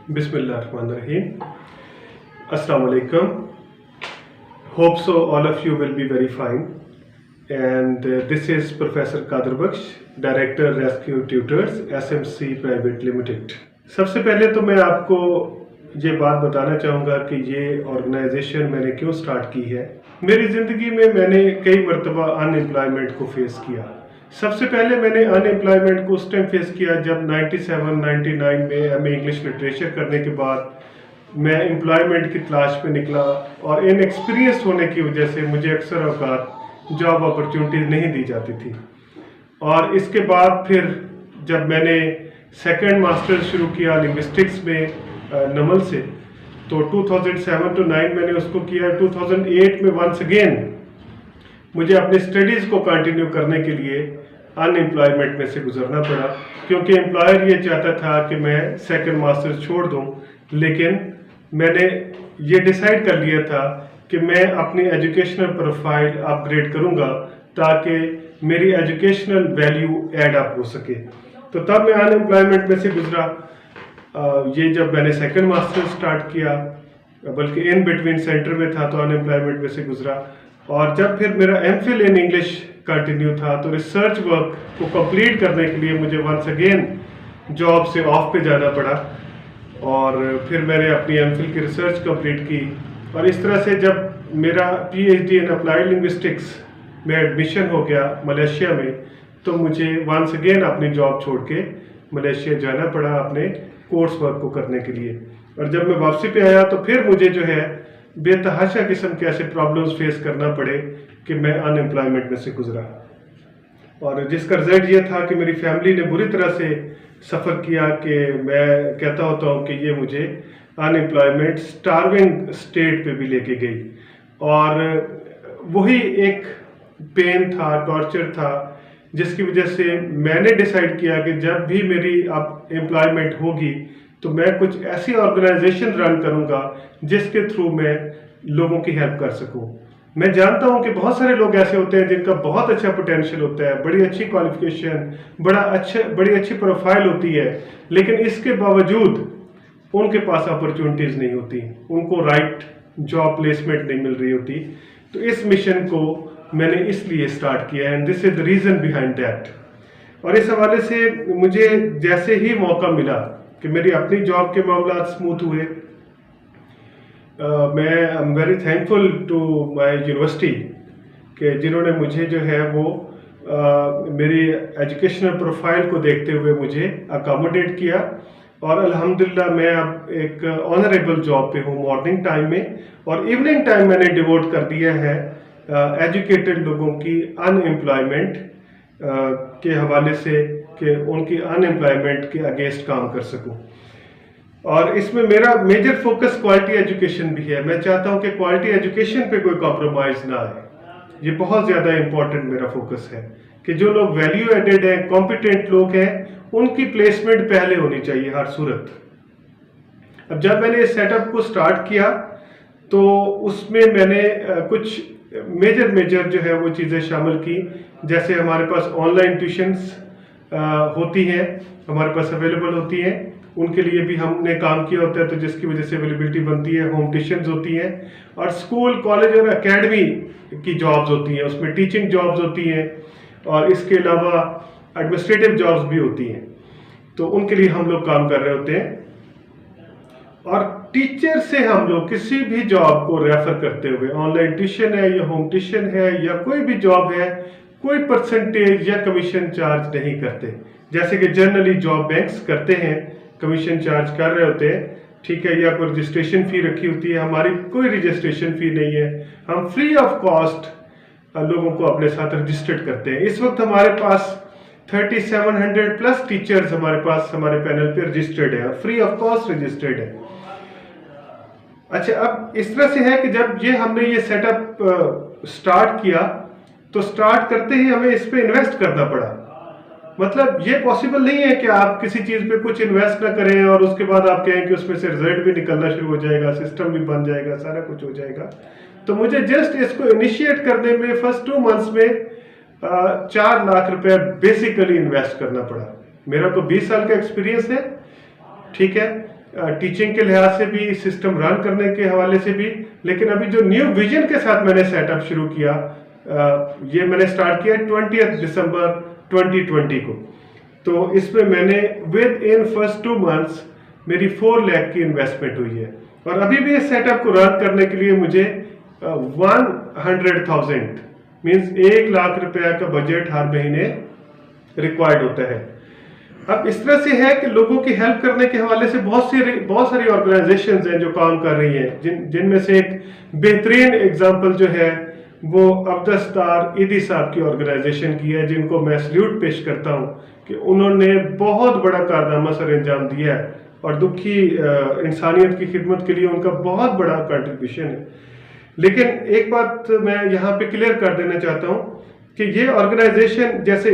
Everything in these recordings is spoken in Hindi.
Bismillahirrahmanirrahim. Assalamu alaikum. Hope so all of you will be very fine. And this is Professor Kader Baksh, Director Rescue Tutors, SMC Private Limited. सबसे पहले तो मैं आपको ये बात बताना चाहूँगा कि ये ऑर्गेनाइजेशन मैंने क्यों स्टार्ट की है। मेरी ज़िंदगी में मैंने कई मरतबा अनएम्प्लॉयमेंट को फेस किया। सबसे पहले मैंने अनएम्प्लॉयमेंट को उस टाइम फेस किया जब 97-99 में एमए इंग्लिश लिटरेचर करने के बाद मैं एम्प्लॉयमेंट की तलाश पे निकला और इनएक्सपीरियंस होने की वजह से मुझे अक्सर औकात जॉब अपॉर्चुनिटीज़ नहीं दी जाती थी। और इसके बाद फिर जब मैंने सेकंड मास्टर्स शुरू किया लिंग्विस्टिक्स में नमल से, तो 2007 to 9 मैंने उसको किया। 2008 में वंस अगेन मुझे अपनी स्टडीज़ को कंटिन्यू करने के लिए अनएम्प्लॉयमेंट में से गुजरना पड़ा, क्योंकि एम्प्लॉयर ये चाहता था कि मैं सेकंड मास्टर्स छोड़ दूं। लेकिन मैंने ये डिसाइड कर लिया था कि मैं अपनी एजुकेशनल प्रोफाइल अपग्रेड करूंगा ताकि मेरी एजुकेशनल वैल्यू ऐड अप हो सके। तो तब मैं अनएम्प्लॉयमेंट में से गुजरा। ये जब मैंने सेकंड मास्टर स्टार्ट किया, बल्कि इन बिटवीन सेंटर में था, तो अनएम्प्लॉयमेंट में से गुजरा। और जब फिर मेरा एमफिल इन इंग्लिश कंटिन्यू था, तो रिसर्च वर्क को कंप्लीट करने के लिए मुझे वंस अगेन जॉब से ऑफ पे जाना पड़ा। और फिर मैंने अपनी एमफिल की रिसर्च कंप्लीट की। और इस तरह से जब मेरा पीएचडी इन अप्लाइड लिंग्विस्टिक्स में एडमिशन हो गया मलेशिया में, तो मुझे वंस अगेन अपनी जॉब छोड़ के मलेशिया जाना पड़ा अपने कोर्स वर्क को करने के लिए। और जब मैं वापसी पे आया तो फिर मुझे जो है बेतहाशा किस्म के ऐसे प्रॉब्लम्स फेस करना पड़े कि मैं अनएम्प्लॉयमेंट में से गुजरा। और जिसका रिजल्ट ये था कि मेरी फैमिली ने बुरी तरह से सफ़र किया कि मैं कहता होता हूँ कि ये मुझे अनएम्प्लॉयमेंट स्टार्विंग स्टेट पे भी लेके गई। और वही एक पेन था, टॉर्चर था, जिसकी वजह से मैंने डिसाइड किया कि जब भी मेरी अब एम्प्लॉयमेंट होगी तो मैं कुछ ऐसी ऑर्गेनाइजेशन रन करूंगा जिसके थ्रू मैं लोगों की हेल्प कर सकूं। मैं जानता हूं कि बहुत सारे लोग ऐसे होते हैं जिनका बहुत अच्छा पोटेंशियल होता है, बड़ी अच्छी क्वालिफिकेशन, बड़ी अच्छी प्रोफाइल होती है, लेकिन इसके बावजूद उनके पास अपॉर्चुनिटीज़ नहीं होती, उनको राइट जॉब प्लेसमेंट नहीं मिल रही होती। तो इस मिशन को मैंने इसलिए स्टार्ट किया है, and this is the reason behind that. और इस हवाले से मुझे जैसे ही मौका मिला कि मेरी अपनी जॉब के मामला स्मूथ हुए, मैं I am very thankful to my university कि जिन्होंने मुझे जो है वो मेरी एजुकेशनल प्रोफाइल को देखते हुए मुझे अकोमोडेट किया। और अल्हम्दुलिल्लाह मैं अब एक ऑनरेबल जॉब पे हूँ मॉर्निंग टाइम में, और इवनिंग टाइम मैंने डिवोट कर दिया है एजुकेटेड लोगों की अनएम्प्लॉयमेंट के हवाले से कि उनकी अनएम्प्लॉयमेंट के अगेंस्ट काम कर सकूं। और इसमें मेरा मेजर फोकस क्वालिटी एजुकेशन भी है। मैं चाहता हूं कि क्वालिटी एजुकेशन पे कोई कॉम्प्रोमाइज़ ना आए। ये बहुत ज़्यादा इंपॉर्टेंट मेरा फोकस है कि जो लोग वैल्यू एडेड हैं, कॉम्पिटेंट लोग हैं, उनकी प्लेसमेंट पहले होनी चाहिए हर सूरत। अब जब मैंने इस सेटअप को स्टार्ट किया तो उसमें मैंने कुछ मेजर जो है वो चीज़ें शामिल की। जैसे हमारे पास ऑनलाइन ट्यूशन्स होती हैं, हमारे पास अवेलेबल होती हैं, उनके लिए भी हमने काम किया होता है, तो जिसकी वजह से अवेलेबिलिटी बनती है। होम ट्यूशन्स होती हैं, और स्कूल, कॉलेज और एकेडमी की जॉब्स होती हैं, उसमें टीचिंग जॉब्स होती हैं, और इसके अलावा एडमिनिस्ट्रेटिव जॉब्स भी होती हैं। तो उनके लिए हम लोग काम कर रहे होते हैं। और टीचर से हम लोग किसी भी जॉब को रेफर करते हुए, ऑनलाइन ट्यूशन है या होम ट्यूशन है या कोई भी जॉब है, कोई परसेंटेज या कमीशन चार्ज नहीं करते। जैसे कि जनरली जॉब बैंक्स करते हैं, कमीशन चार्ज कर रहे होते हैं, ठीक है, या कोई रजिस्ट्रेशन फ़ी रखी होती है। हमारी कोई रजिस्ट्रेशन फ़ी नहीं है, हम फ्री ऑफ कॉस्ट लोगों को अपने साथ रजिस्टर्ड करते हैं। इस वक्त हमारे पास 3700 प्लस टीचर्स हमारे पास हमारे पैनल पे रजिस्टर्ड है और फ्री ऑफ कॉस्ट रजिस्टर्ड है। अच्छा, अब इस तरह से है कि जब हमने ये सेटअप स्टार्ट किया तो स्टार्ट करते ही हमें इस पे इन्वेस्ट करना पड़ा। मतलब ये पॉसिबल नहीं है कि आप किसी चीज़ पे कुछ इन्वेस्ट ना करें और उसके बाद आप कहें कि उसमें से रिजल्ट भी निकलना शुरू हो जाएगा, सिस्टम भी बन जाएगा, सारा कुछ हो जाएगा। तो मुझे जस्ट इसको इनिशिएट करने में फर्स्ट 2 मंथ्स में 4 लाख रुपए बेसिकली इन्वेस्ट करना पड़ा। मेरा तो 20 साल का एक्सपीरियंस है, ठीक है, टीचिंग के लिहाज से भी, सिस्टम रन करने के हवाले से भी। लेकिन अभी जो न्यू विजन के साथ मैंने सेटअप शुरू किया, ये मैंने स्टार्ट किया 20 दिसंबर 2020 को। तो इसमें मैंने विद इन फर्स्ट 2 months मेरी 4 लाख की इन्वेस्टमेंट हुई है। और अभी भी इस सेटअप को रन करने के लिए मुझे 100,000 मीन्स 1 लाख रुपया का बजट हर महीने रिक्वायर्ड होता है। अब इस तरह से है कि लोगों की हेल्प करने के हवाले से बहुत सारी ऑर्गेनाइजेशंस हैं जो काम कर रही हैं, जिनमें से एक बेहतरीन एग्जांपल जो है वो अब्दस्तार ईदी साहब की ऑर्गेनाइजेशन की है, जिनको मैं सल्यूट पेश करता हूं कि उन्होंने बहुत बड़ा कारनामा सर अंजाम दिया है और दुखी इंसानियत की खिदमत के लिए उनका बहुत बड़ा कंट्रीब्यूशन है। लेकिन एक बात मैं यहाँ पे क्लियर कर देना चाहता हूँ कि ये ऑर्गेनाइजेशन जैसे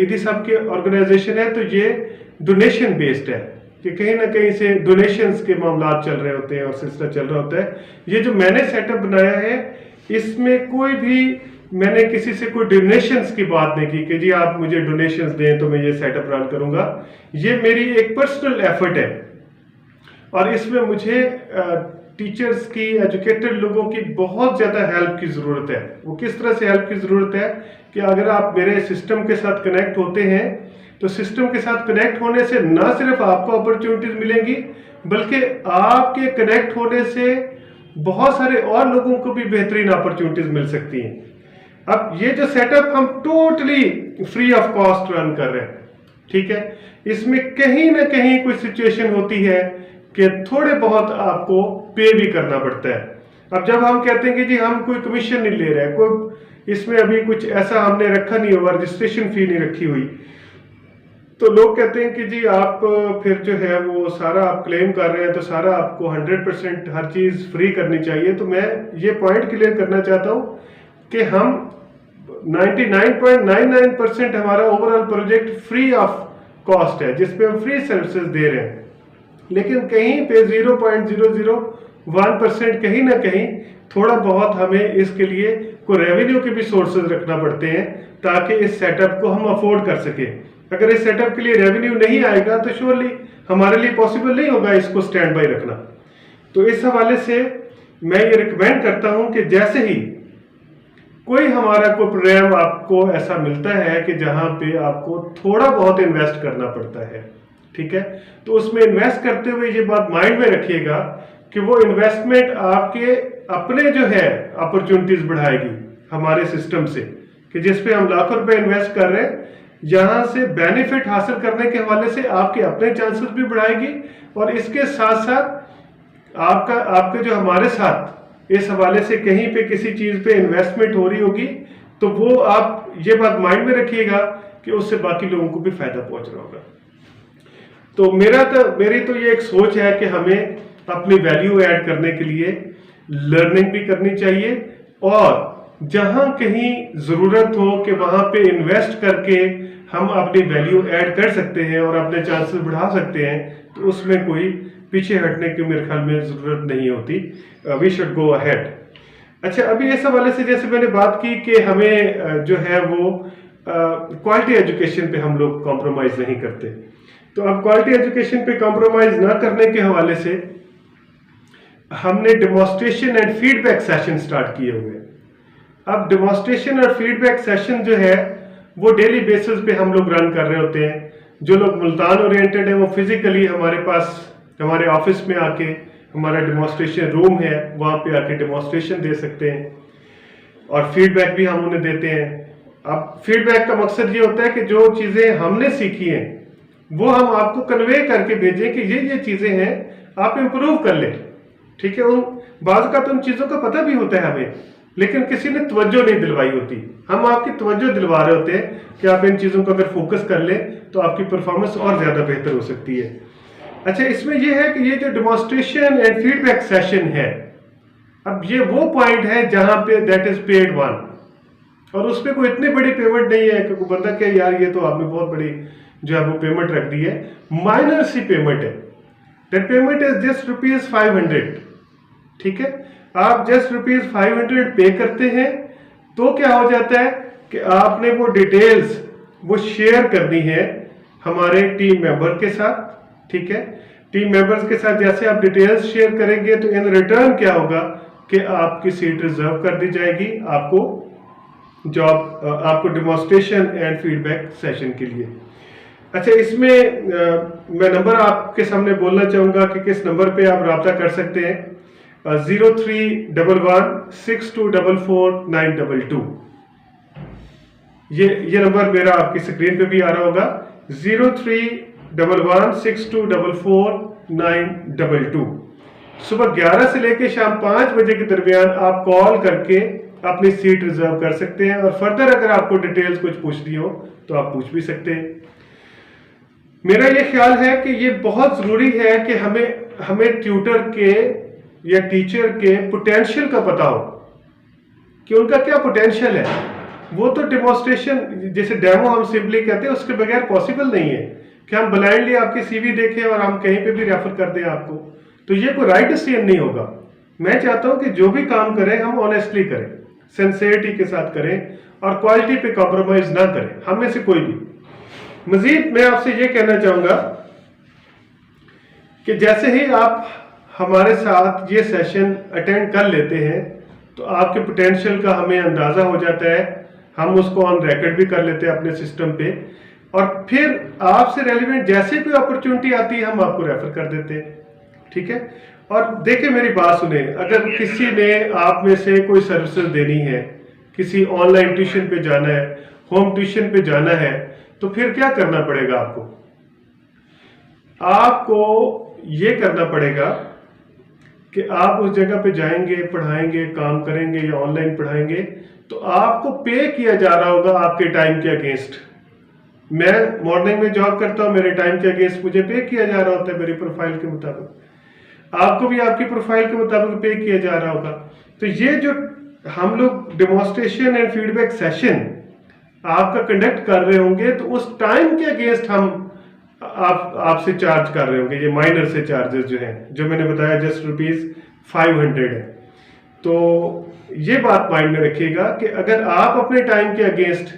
ईदी साहब की ऑर्गेनाइजेशन है, तो ये डोनेशन बेस्ड है कि कहीं ना कहीं से डोनेशंस के मामला चल रहे होते हैं और सिलसिला चल रहा होता है। ये जो मैंने सेटअप बनाया है, इसमें कोई भी मैंने किसी से कोई डोनेशंस की बात नहीं की कि जी आप मुझे डोनेशंस दें तो मैं ये सेटअप रन करूंगा। ये मेरी एक पर्सनल एफर्ट है और इसमें मुझे टीचर्स की, एजुकेटेड लोगों की बहुत ज़्यादा हेल्प की ज़रूरत है। वो किस तरह से हेल्प की ज़रूरत है कि अगर आप मेरे सिस्टम के साथ कनेक्ट होते हैं तो सिस्टम के साथ कनेक्ट होने से ना सिर्फ आपको अपॉर्चुनिटीज मिलेंगी, बल्कि आपके कनेक्ट होने से बहुत सारे और लोगों को भी बेहतरीन अपॉर्चुनिटीज मिल सकती हैं। अब ये जो सेटअप हम totally free of cost run कर रहे हैं, ठीक है। इसमें कहीं ना कहीं कोई सिचुएशन होती है कि थोड़े बहुत आपको पे भी करना पड़ता है। अब जब हम कहते हैं कि जी हम कोई कमीशन नहीं ले रहे हैं, कोई इसमें अभी कुछ ऐसा हमने रखा नहीं हुआ, रजिस्ट्रेशन फी नहीं रखी हुई, तो लोग कहते हैं कि जी आप फिर जो है वो सारा आप क्लेम कर रहे हैं तो सारा आपको 100% हर चीज़ फ्री करनी चाहिए। तो मैं ये पॉइंट क्लियर करना चाहता हूँ कि हम 99.99% हमारा overall project free of cost है, जिसपे हम फ्री सर्विसेज दे रहे हैं। लेकिन कहीं पे 0.001% कहीं ना कहीं थोड़ा बहुत हमें इसके लिए कोई रेवेन्यू के भी सोर्सेज रखना पड़ते हैं ताकि इस सेटअप को हम अफोर्ड कर सके। अगर इस सेटअप के लिए रेवेन्यू नहीं आएगा तो श्योरली हमारे लिए पॉसिबल नहीं होगा इसको स्टैंड बाय रखना। तो इस हवाले से मैं ये रिकमेंड करता हूं कि जैसे ही कोई हमारा कोई प्रोग्राम आपको ऐसा मिलता है कि जहां पे आपको थोड़ा बहुत इन्वेस्ट करना पड़ता है, ठीक है, तो उसमें इन्वेस्ट करते हुए ये बात माइंड में रखिएगा कि वो इन्वेस्टमेंट आपके अपने जो है अपॉर्चुनिटीज बढ़ाएगी हमारे सिस्टम से, कि जिसपे हम लाखों रुपए इन्वेस्ट कर रहे हैं, यहां से बेनिफिट हासिल करने के हवाले से आपके अपने चांसेस भी बढ़ाएगी और इसके साथ साथ आपके जो हमारे साथ इस हवाले से कहीं पे किसी चीज पे इन्वेस्टमेंट हो रही होगी तो वो आप ये बात माइंड में रखिएगा कि उससे बाकी लोगों को भी फायदा पहुंच रहा होगा। तो मेरी तो ये एक सोच है कि हमें अपनी वैल्यू ऐड करने के लिए लर्निंग भी करनी चाहिए और जहां कहीं जरूरत हो कि वहां पे इन्वेस्ट करके हम अपनी वैल्यू ऐड कर सकते हैं और अपने चांसेस बढ़ा सकते हैं, तो उसमें कोई पीछे हटने की मेरे ख्याल में जरूरत नहीं होती। We should go ahead. अच्छा, अभी इस हवाले से जैसे मैंने बात की कि हमें जो है वो क्वालिटी एजुकेशन पे हम लोग कॉम्प्रोमाइज नहीं करते, तो अब क्वालिटी एजुकेशन पे कॉम्प्रोमाइज ना करने के हवाले से हमने demonstration and feedback session start किए हुए हैं। अब डेमोन्स्ट्रेशन और फीडबैक सेशन जो है वो डेली बेसिस पे हम लोग रन कर रहे होते हैं। जो लोग मुल्तान ओरिएंटेड है वो फिजिकली हमारे पास हमारे ऑफिस में आके, हमारा डेमोन्स्ट्रेशन रूम है वहाँ पे आके डेमोन्स्ट्रेशन दे सकते हैं और फीडबैक भी हम उन्हें देते हैं। अब फीडबैक का मकसद ये होता है कि जो चीज़ें हमने सीखी हैं वो हम आपको कन्वे करके भेजें कि ये चीज़ें हैं, आप इम्प्रूव कर लें, ठीक है। बाज़ का तो उन चीज़ों का पता भी होता है हमें, लेकिन किसी ने तवज्जो नहीं दिलवाई होती। हम आपकी तवज्जो दिलवा रहे होते हैं कि आप इन चीज़ों को अगर फोकस कर लें तो आपकी परफॉर्मेंस और ज़्यादा बेहतर हो सकती है। अच्छा, इसमें यह है कि ये जो डेमोन्स्ट्रेशन एंड फीडबैक सेशन है, अब ये वो पॉइंट है जहां पे दैट इज पेड वन, और उसमें कोई इतनी बड़ी पेमेंट नहीं है कि कोई बंदा कहे यार ये तो आपने बहुत बड़ी जो है वो पेमेंट रख दी है। माइनर सी पेमेंट है, दैट पेमेंट इज जस्ट ₹500, ठीक है। आप जस्ट ₹500 पे करते हैं तो क्या हो जाता है कि आपने वो डिटेल्स वो शेयर करनी है हमारे टीम मेंबर के साथ, ठीक है। टीम मेंबर्स के साथ जैसे आप डिटेल्स शेयर करेंगे तो इन रिटर्न क्या होगा कि आपकी सीट रिजर्व कर दी जाएगी आपको जॉब, आपको डेमोन्स्ट्रेशन एंड फीडबैक सेशन के लिए। अच्छा, इसमें मैं नंबर आपके सामने बोलना चाहूँगा कि किस नंबर पे आप रब्ता कर सकते हैं। 031162444922 ये नंबर मेरा आपकी स्क्रीन पे भी आ रहा होगा। 031162444922 सुबह 11 से लेकर शाम 5 बजे के दरमियान आप कॉल करके अपनी सीट रिजर्व कर सकते हैं, और फर्दर अगर आपको डिटेल्स कुछ पूछनी हो तो आप पूछ भी सकते हैं। मेरा ये ख्याल है कि ये बहुत जरूरी है कि हमें ट्यूटर के या टीचर के पोटेंशियल का पता हो कि उनका क्या पोटेंशियल है। वो तो डेमोन्स्ट्रेशन, जैसे डेमो हम सिंपली कहते हैं, उसके बगैर पॉसिबल नहीं है कि हम ब्लाइंडली आपकी सीवी देखें और हम कहीं पे भी रेफर कर दें आपको, तो ये कोई राइट डिसीजन नहीं होगा। मैं चाहता हूं कि जो भी काम करें हम ऑनेस्टली करें, सिंसियरिटी के साथ करें और क्वालिटी पे कॉम्प्रोमाइज ना करें, हम में से कोई भी। मजीद मैं आपसे ये कहना चाहूंगा कि जैसे ही आप हमारे साथ ये सेशन अटेंड कर लेते हैं तो आपके पोटेंशियल का हमें अंदाजा हो जाता है, हम उसको ऑन रिकॉर्ड भी कर लेते हैं अपने सिस्टम पे, और फिर आपसे रेलिवेंट जैसे कोई अपॉर्चुनिटी आती है हम आपको रेफर कर देते हैं। ठीक है, और देखिए मेरी बात सुने, अगर किसी ने आप में से कोई सर्विसेज देनी है, किसी ऑनलाइन ट्यूशन पे जाना है, होम ट्यूशन पे जाना है, तो फिर क्या करना पड़ेगा आपको ये करना पड़ेगा कि आप उस जगह पे जाएंगे, पढ़ाएंगे, काम करेंगे या ऑनलाइन पढ़ाएंगे, तो आपको पे किया जा रहा होगा आपके टाइम के अगेंस्ट। मैं मॉर्निंग में जॉब करता हूं, मेरे टाइम के अगेंस्ट मुझे पे किया जा रहा होता है मेरी प्रोफाइल के मुताबिक, आपको भी आपकी प्रोफाइल के मुताबिक पे किया जा रहा होगा। तो ये जो हम लोग डेमोन्स्ट्रेशन एंड फीडबैक सेशन आपका कंडक्ट कर रहे होंगे, तो उस टाइम के अगेंस्ट हम आपसे चार्ज कर रहे होंगे। ये माइनर से चार्जेस जो हैं, जो मैंने बताया जस्ट ₹500 है। तो ये बात माइंड में रखिएगा कि अगर आप अपने टाइम के अगेंस्ट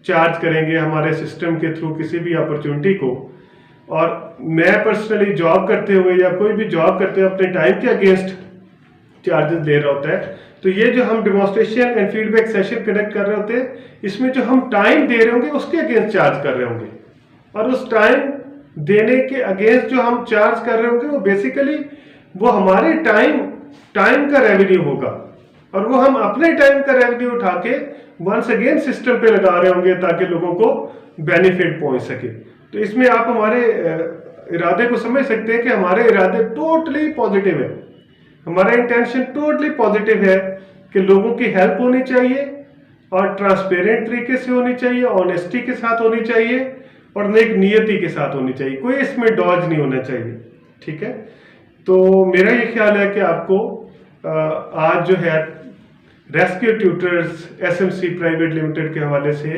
चार्ज करेंगे हमारे सिस्टम के थ्रू किसी भी अपॉर्चुनिटी को, और मैं पर्सनली जॉब करते हुए या कोई भी जॉब करते हुए अपने टाइम के अगेंस्ट चार्जेस ले रहा होता है, तो ये जो हम demonstration and feedback session conduct कर रहे होते हैं, इसमें जो हम टाइम दे रहे होंगे उसके अगेंस्ट चार्ज कर रहे होंगे, और उस टाइम देने के अगेंस्ट जो हम चार्ज कर रहे होंगे वो बेसिकली वो हमारे टाइम का रेवेन्यू होगा, और वो हम अपने टाइम का रेवेन्यू उठा के वंस अगेन सिस्टम पे लगा रहे होंगे ताकि लोगों को बेनिफिट पहुंच सके। तो इसमें आप हमारे इरादे को समझ सकते हैं कि हमारे इरादे टोटली पॉजिटिव है, हमारा इंटेंशन टोटली पॉजिटिव है कि लोगों की हेल्प होनी चाहिए और ट्रांसपेरेंट तरीके से होनी चाहिए, ऑनेस्टी के साथ होनी चाहिए और नेक नियति के साथ होनी चाहिए, कोई इसमें डॉज नहीं होना चाहिए। ठीक है, तो मेरा ये ख्याल है कि आपको आज जो है rescue tutors SMC private limited के हवाले से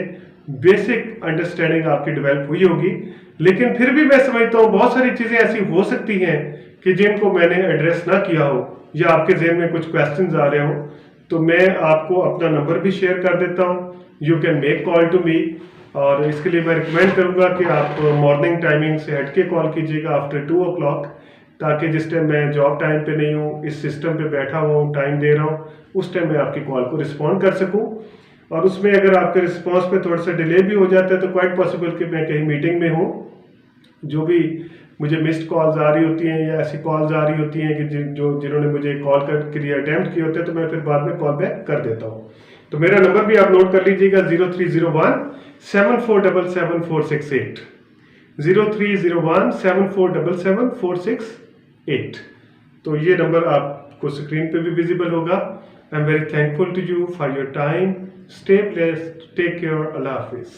बेसिक अंडरस्टैंडिंग आपकी डेवलप हुई होगी, लेकिन फिर भी मैं समझता हूँ बहुत सारी चीजें ऐसी हो सकती हैं कि जिनको मैंने एड्रेस ना किया हो या आपके जहन में कुछ क्वेश्चंस आ रहे हो, तो मैं आपको अपना नंबर भी शेयर कर देता हूँ, you can make call to me. और इसके लिए मैं रिकमेंड करूंगा कि आप मॉर्निंग टाइमिंग से हटके कॉल कीजिएगा आफ्टर 2 o'clock, ताकि जिस टाइम मैं जॉब टाइम पे नहीं हूँ, इस सिस्टम पे बैठा हुआ हूँ, टाइम दे रहा हूँ, उस टाइम मैं आपकी कॉल को रिस्पॉन्ड कर सकूँ। और उसमें अगर आपके रिस्पॉन्स पे थोड़ा सा डिले भी हो जाता है तो क्वाइट पॉसिबल कि मैं कहीं मीटिंग में हूँ, जो भी मुझे मिस्ड कॉल्स आ रही होती हैं या ऐसी कॉल्स आ रही होती हैं कि जिन्होंने मुझे कॉल के लिए अटेम्प्ट किए होते हैं, तो मैं फिर बाद में कॉल बैक कर देता हूँ। तो मेरा नंबर भी आप नोट कर लीजिएगा 030174777468 030174777468। तो ये नंबर आपको स्क्रीन पे भी विजिबल होगा। I am very thankful to you for your time. Stay blessed, take care, अल्लाह हाफिज।